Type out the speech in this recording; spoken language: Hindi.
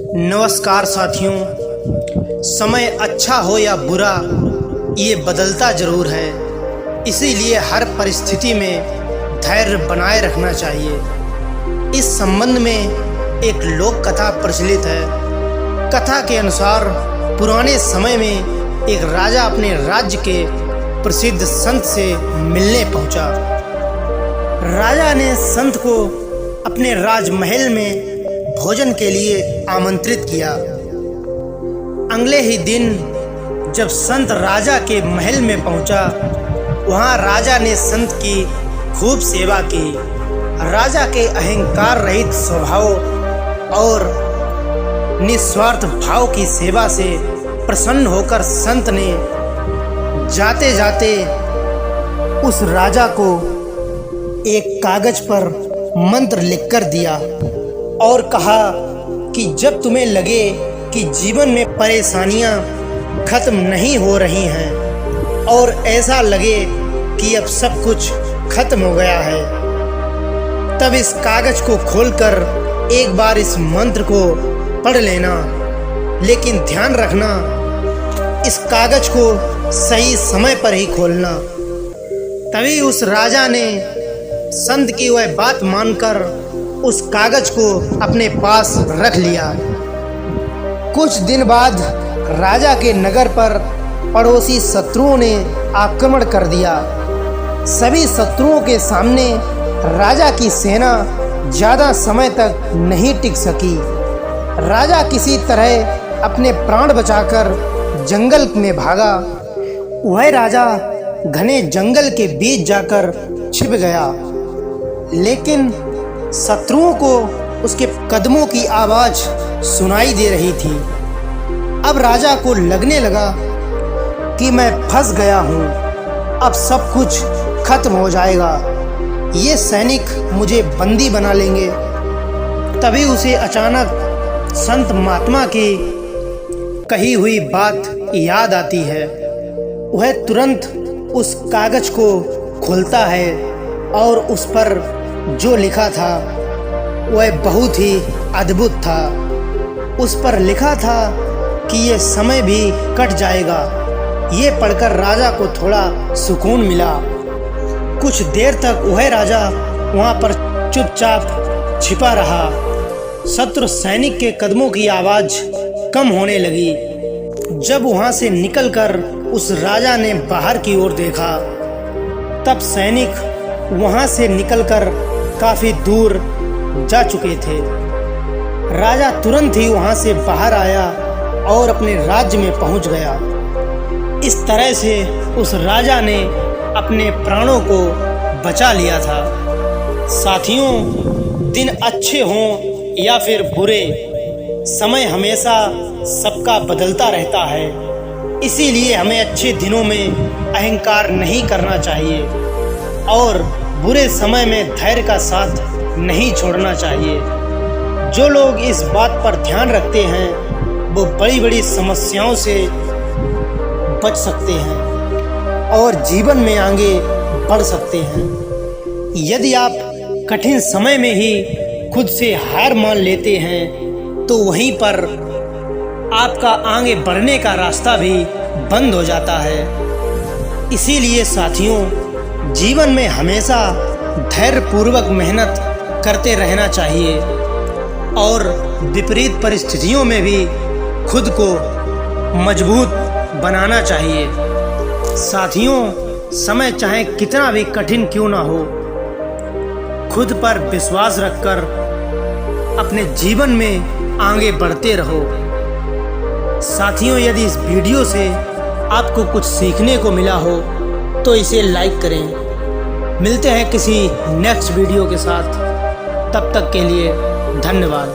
नमस्कार साथियों। समय अच्छा हो या बुरा, ये बदलता ज़रूर है, इसीलिए हर परिस्थिति में धैर्य बनाए रखना चाहिए। इस संबंध में एक लोक कथा प्रचलित है। कथा के अनुसार पुराने समय में एक राजा अपने राज्य के प्रसिद्ध संत से मिलने पहुंचा। राजा ने संत को अपने राजमहल में भोजन के लिए आमंत्रित किया। अगले ही दिन जब संत राजा के महल में पहुंचा, वहां राजा ने संत की खूब सेवा की। राजा के अहंकार रहित स्वभाव और निस्वार्थ भाव की सेवा से प्रसन्न होकर संत ने जाते जाते उस राजा को एक कागज पर मंत्र लिखकर दिया और कहा कि जब तुम्हें लगे कि जीवन में परेशानियां खत्म नहीं हो रही हैं और ऐसा लगे कि अब सब कुछ खत्म हो गया है, तब इस कागज को खोलकर एक बार इस मंत्र को पढ़ लेना। लेकिन ध्यान रखना, इस कागज को सही समय पर ही खोलना। तभी उस राजा ने संत की वह बात मानकर उस कागज को अपने पास रख लिया। कुछ दिन बाद राजा के नगर पर पड़ोसी शत्रुओं ने आक्रमण कर दिया। सभी शत्रुओं के सामने राजा की सेना ज़्यादा समय तक नहीं टिक सकी। राजा किसी तरह अपने प्राण बचाकर जंगल में भागा। वह राजा घने जंगल के बीच जाकर छिप गया, लेकिन शत्रुओं को उसके कदमों की आवाज सुनाई दे रही थी। अब राजा को लगने लगा कि मैं फंस गया हूँ, अब सब कुछ खत्म हो जाएगा, ये सैनिक मुझे बंदी बना लेंगे। तभी उसे अचानक संत महात्मा की कही हुई बात याद आती है। वह तुरंत उस कागज को खोलता है और उस पर जो लिखा था वह बहुत ही अद्भुत था। उस पर लिखा था कि ये समय भी कट जाएगा। ये पढ़कर राजा को थोड़ा सुकून मिला। कुछ देर तक वह राजा वहाँ पर चुपचाप छिपा रहा। शत्रु सैनिक के कदमों की आवाज़ कम होने लगी। जब वहाँ से निकलकर उस राजा ने बाहर की ओर देखा, तब सैनिक वहाँ से निकलकर काफी दूर जा चुके थे। राजा तुरंत ही वहां से बाहर आया और अपने राज्य में पहुंच गया। इस तरह से उस राजा ने अपने प्राणों को बचा लिया था। साथियों, दिन अच्छे हों या फिर बुरे, समय हमेशा सबका बदलता रहता है। इसीलिए हमें अच्छे दिनों में अहंकार नहीं करना चाहिए और बुरे समय में धैर्य का साथ नहीं छोड़ना चाहिए। जो लोग इस बात पर ध्यान रखते हैं वो बड़ी बड़ी समस्याओं से बच सकते हैं और जीवन में आगे बढ़ सकते हैं। यदि आप कठिन समय में ही खुद से हार मान लेते हैं तो वहीं पर आपका आगे बढ़ने का रास्ता भी बंद हो जाता है। इसीलिए साथियों, जीवन में हमेशा धैर्यपूर्वक मेहनत करते रहना चाहिए और विपरीत परिस्थितियों में भी खुद को मजबूत बनाना चाहिए। साथियों, समय चाहे कितना भी कठिन क्यों ना हो, खुद पर विश्वास रखकर अपने जीवन में आगे बढ़ते रहो। साथियों, यदि इस वीडियो से आपको कुछ सीखने को मिला हो तो इसे लाइक करें। मिलते हैं किसी नेक्स्ट वीडियो के साथ, तब तक के लिए धन्यवाद।